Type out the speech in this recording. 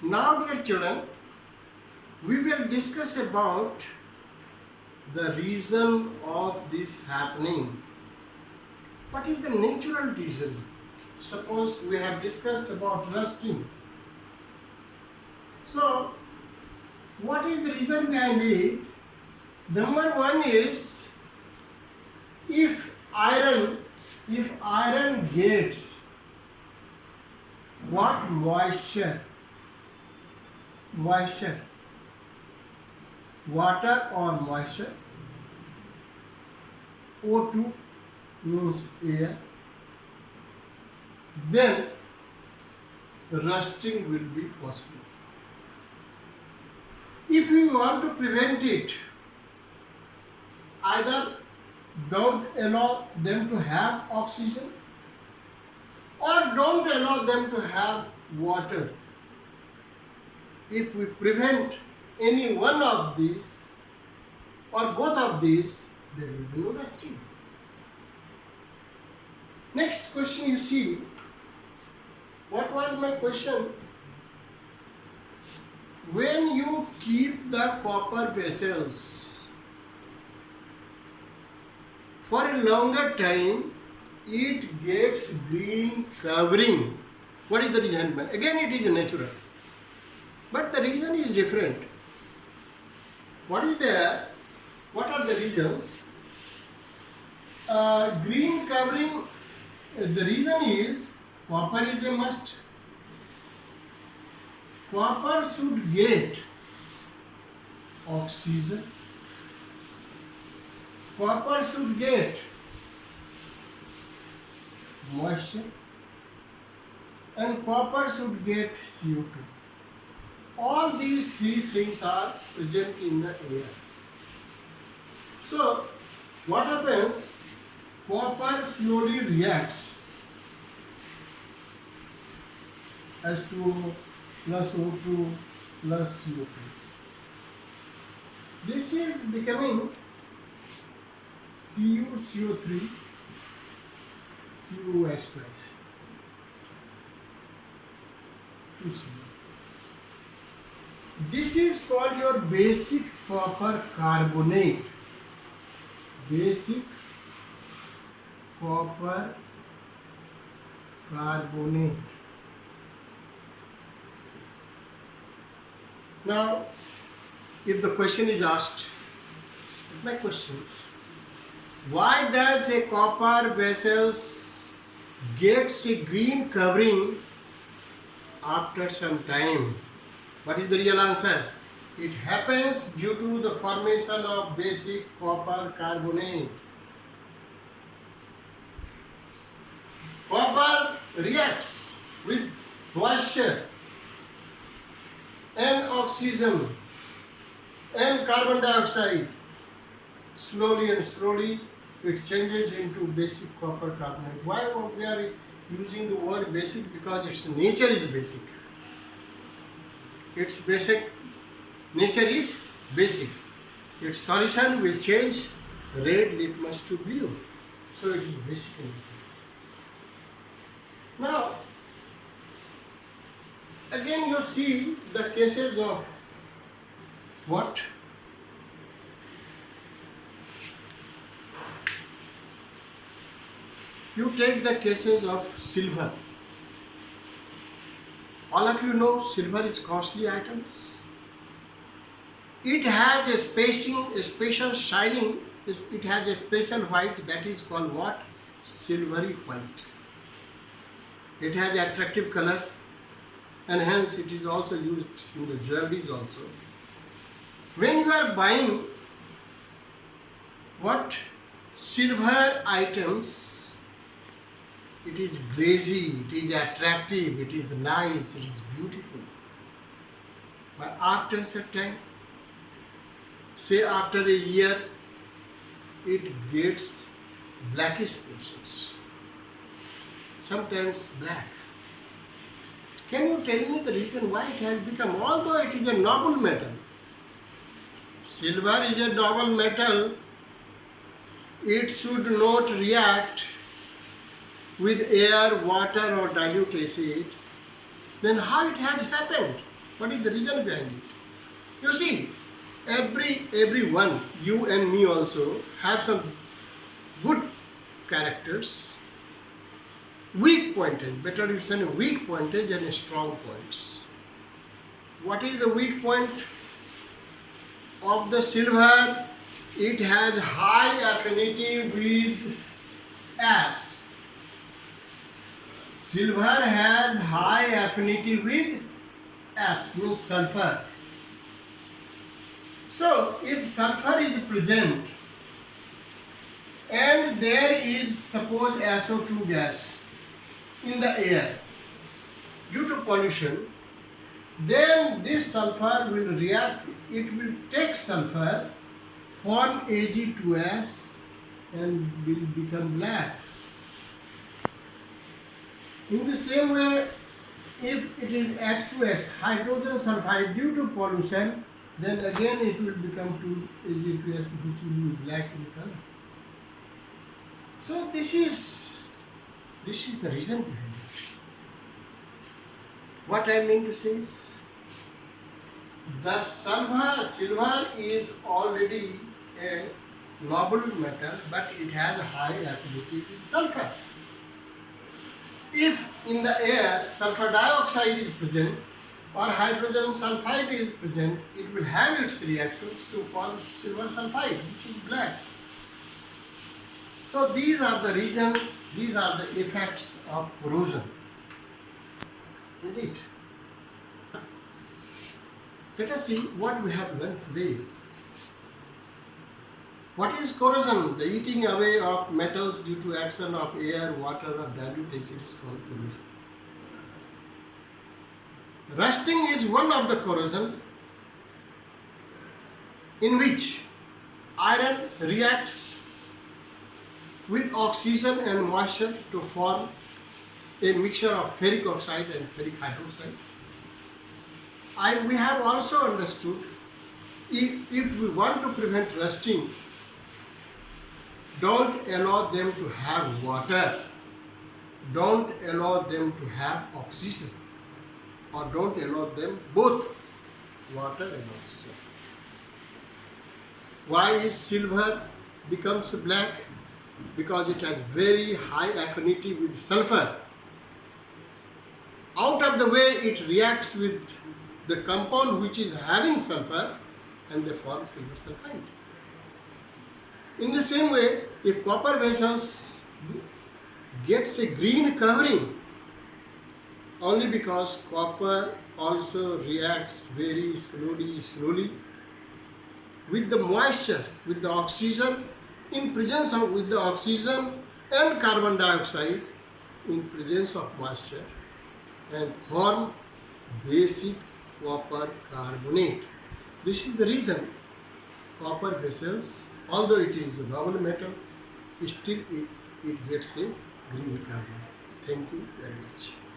Now, dear children, we will discuss about the reason of this happening. What is the natural reason? Suppose we have discussed about rusting. So, what is the reason behind it? Number one is if iron gets what moisture, water or moisture, O2 means air, then rusting will be possible. If we want to prevent it, either don't allow them to have oxygen or don't allow them to have water. If we prevent any one of these or both of these, there will be no rusting. Next question you see, what was my question? When you keep the copper vessels for a longer time, it gets green covering. What is the reason? Again, it is natural, but the reason is different. What are the reasons? Green covering, the reason is copper is a must. Copper should get oxygen. Copper should get moisture, and copper should get CO2. All these three things are present in the air. So, what happens? Copper slowly reacts H2O plus O2 plus CO2. This is becoming CuCO3 CuOH twice. This is called your basic copper carbonate. Basic copper carbonate. Now, if the question is asked, my question, why does a copper vessels gets a green covering after some time? What is the real answer? It happens due to the formation of basic copper carbonate. Copper reacts with moisture and oxygen and carbon dioxide. Slowly it changes into basic copper carbonate. Why we are using the word basic? Because its nature is basic. Its basic nature is basic. Its solution will change red litmus to blue. So it is basic in nature. Now, again you see the cases of what? You take the cases of silver. All of you know silver is costly items. It has a special shining. It has a special white that is called what? Silvery white. It has attractive color, and hence it is also used in the jewelries also. When you are buying what? Silver items, it is glazy, it is attractive, it is nice, it is beautiful. But after a certain time, say after a year, it gets blackish portions. Sometimes black. Can you tell me the reason why it has become, although it is a noble metal, silver is a noble metal, it should not react with air, water or dilute acid, then how it has happened? What is the reason behind it? You see, everyone, you and me also, have some good characters, weak pointage, better you say a weak pointage and a strong points. What is the weak point of the silver? It has high affinity with S. Silver has high affinity with S, means sulfur. So, if sulfur is present and there is suppose SO2 gas in the air due to pollution, then this sulfur will react, it will take sulfur, form Ag2S and will become black. In the same way, if it is H2S, hydrogen sulfide, due to pollution, then again it will become to Ag2S, which will be black in color. So this is the reason behind it. What I mean to say is, the silver is already a noble metal, but it has a high affinity with sulfur. If in the air sulfur dioxide is present or hydrogen sulfide is present, it will have its reactions to form silver sulfide, which is black. So these are the reasons, these are the effects of corrosion. Is it? Let us see what we have learned today. What is corrosion? The eating away of metals due to action of air, water or dilute acid is called corrosion. Rusting is one of the corrosion in which iron reacts with oxygen and moisture to form a mixture of ferric oxide and ferric hydroxide. We have also understood, if we want to prevent rusting, don't allow them to have water, don't allow them to have oxygen, or don't allow them both water and oxygen. Why is silver becomes black? Because it has very high affinity with sulfur. Out of the way it reacts with the compound which is having sulfur and they form silver sulfide. In the same way, if copper vessels gets a green covering, only because copper also reacts very slowly with the moisture, with the oxygen, in presence of with the oxygen and carbon dioxide in presence of moisture, and form basic copper carbonate. This is the reason copper vessels, although it is a noble metal, still it gets a green carbon. Thank you very much.